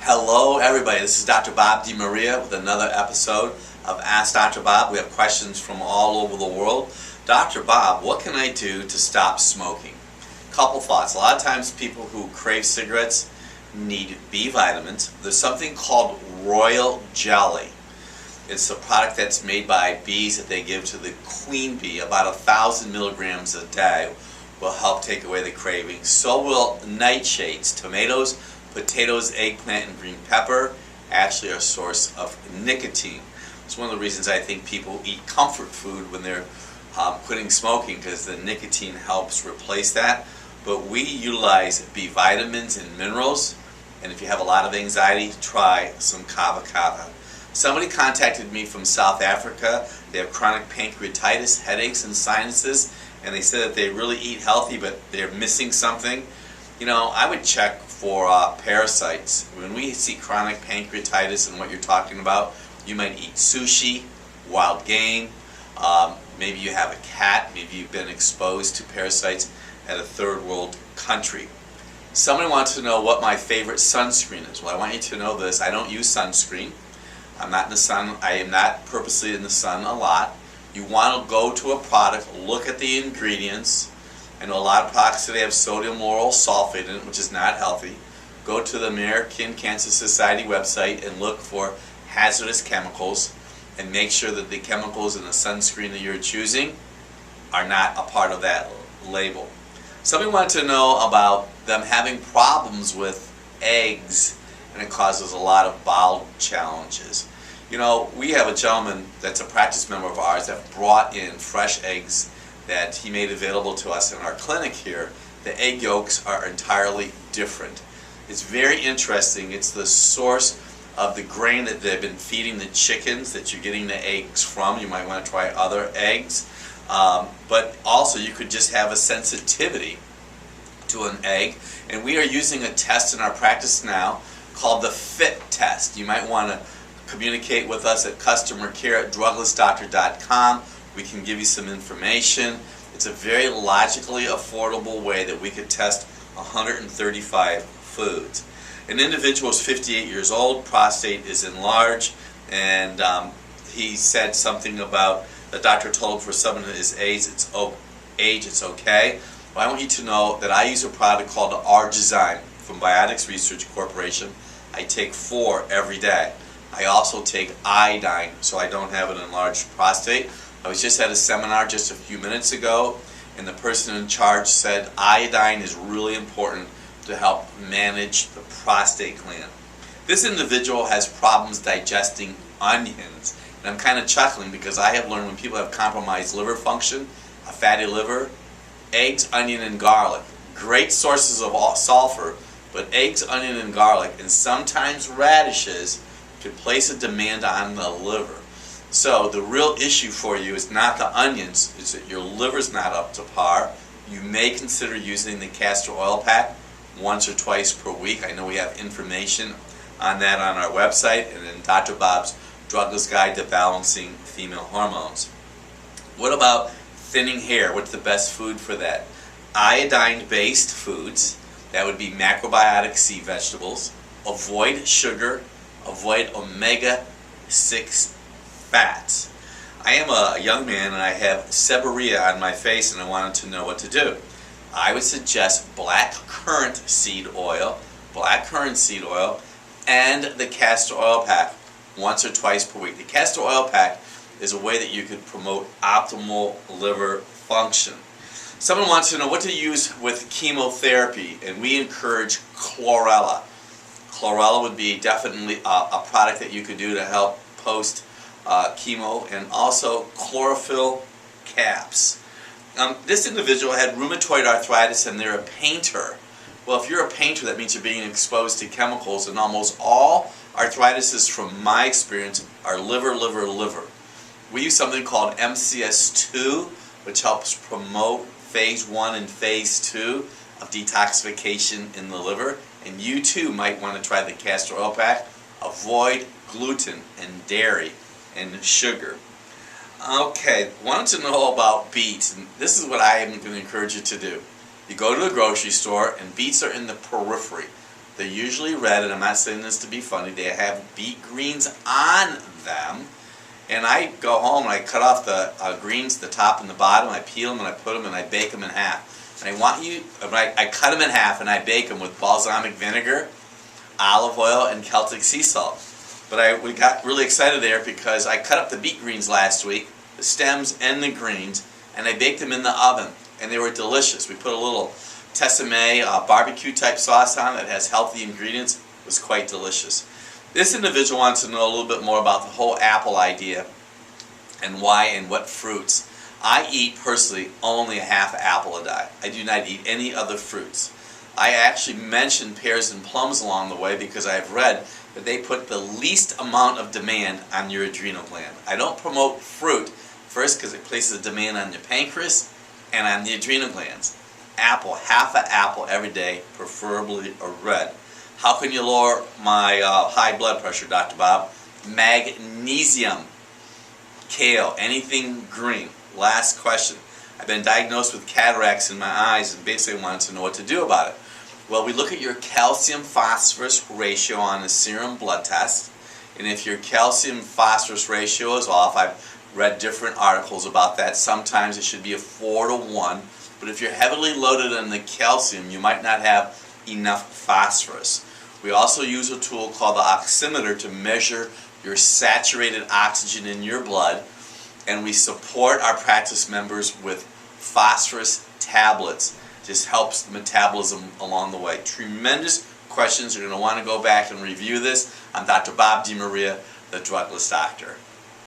Hello everybody, this is Dr. Bob DeMaria with another episode of Ask Dr. Bob. We have questions from all over the world. Dr. Bob, what can I do to stop smoking? Couple thoughts. A lot of times people who crave cigarettes need B vitamins. There's something called royal jelly. It's a product that's made by bees that they give to the queen bee. About 1,000 milligrams a day will help take away the craving. So will nightshades. Tomatoes, potatoes, eggplant, and green pepper actually are a source of nicotine. It's one of the reasons I think people eat comfort food when they're quitting smoking, because the nicotine helps replace that. But we utilize B vitamins and minerals, and if you have a lot of anxiety, try some kava kava. Somebody contacted me from South Africa. They have chronic pancreatitis, headaches, and sinuses, and they said that they really eat healthy, but they're missing something. You know, I would check for parasites. When we see chronic pancreatitis and what you're talking about, you might eat sushi, wild game, maybe you have a cat, maybe you've been exposed to parasites at a third world country. Somebody wants to know what my favorite sunscreen is. Well, I want you to know this. I don't use sunscreen. I'm not in the sun. I am not purposely in the sun a lot. You want to go to a product, look at the ingredients. I know a lot of products today have sodium lauryl sulfate in it, which is not healthy. Go to the American Cancer Society website and look for hazardous chemicals and make sure that the chemicals in the sunscreen that you're choosing are not a part of that label. Somebody wanted to know about them having problems with eggs, and it causes a lot of bowel challenges. You know, we have a gentleman that's a practice member of ours that brought in fresh eggs that he made available to us in our clinic here. The egg yolks are entirely different. It's very interesting. It's the source of the grain that they've been feeding the chickens that you're getting the eggs from. You might want to try other eggs. But also you could just have a sensitivity to an egg. And we are using a test in our practice now called the FIT test. You might want to communicate with us at customercare@druglessdoctor.com. We can give you some information. It's a very logically affordable way that we could test 135 foods. An individual is 58 years old, prostate is enlarged, and he said something about the doctor told him for someone his age it's okay. Well, I want you to know that I use a product called Argizyme from Biotics Research Corporation. I take 4 every day. I also take iodine so I don't have an enlarged prostate. I was just at a seminar just a few minutes ago, and the person in charge said iodine is really important to help manage the prostate gland. This individual has problems digesting onions, and I'm kind of chuckling because I have learned when people have compromised liver function, a fatty liver, eggs, onion, and garlic, great sources of sulfur, but eggs, onion, and garlic, and sometimes radishes, could place a demand on the liver. So the real issue for you is not the onions, it's that your liver's not up to par. You may consider using the castor oil pack once or twice per week. I know we have information on that on our website and in Dr. Bob's Drugless Guide to Balancing Female Hormones. What about thinning hair? What's the best food for that? Iodine-based foods. That would be macrobiotic sea vegetables. Avoid sugar. Avoid omega-6 fats. I am a young man and I have seborrhea on my face and I wanted to know what to do. I would suggest black currant seed oil, and the castor oil pack once or twice per week. The castor oil pack is a way that you could promote optimal liver function. Someone wants to know what to use with chemotherapy, and we encourage chlorella. Chlorella would be definitely a product that you could do to help post chemo, and also chlorophyll caps. This individual had rheumatoid arthritis and they're a painter. Well, if you're a painter, that means you're being exposed to chemicals, and almost all arthritises from my experience are liver. We use something called MCS2, which helps promote phase 1 and phase 2 of detoxification in the liver. And you too might want to try the castor oil pack. Avoid gluten and dairy and sugar. Okay, wanted to know about beets, and this is what I am going to encourage you to do. You go to the grocery store and beets are in the periphery. They're usually red, and I'm not saying this to be funny. They have beet greens on them. And I go home and I cut off the greens, the top and the bottom. I peel them and I put them and I bake them in half. And I cut them in half and I bake them with balsamic vinegar, olive oil, and Celtic sea salt. But we got really excited there because I cut up the beet greens last week, the stems and the greens, and I baked them in the oven. And they were delicious. We put a little Tessemae barbecue type sauce on it that has healthy ingredients. It was quite delicious. This individual wants to know a little bit more about the whole apple idea and why and what fruits. I eat personally only a half apple a day. I do not eat any other fruits. I actually mentioned pears and plums along the way because I've read that they put the least amount of demand on your adrenal gland. I don't promote fruit, first because it places a demand on your pancreas and on the adrenal glands. Apple, half an apple every day, preferably a red. How can you lower my high blood pressure, Dr. Bob? Magnesium, kale, anything green. Last question. I've been diagnosed with cataracts in my eyes and basically wanted to know what to do about it. Well, we look at your calcium-phosphorus ratio on a serum blood test. And if your calcium-phosphorus ratio is off, I've read different articles about that. Sometimes it should be a 4 to 1. But if you're heavily loaded on the calcium, you might not have enough phosphorus. We also use a tool called the oximeter to measure your saturated oxygen in your blood, and we support our practice members with phosphorus tablets. Just helps the metabolism along the way. Tremendous questions. You're going to want to go back and review this. I'm Dr. Bob DeMaria, the Drugless Doctor.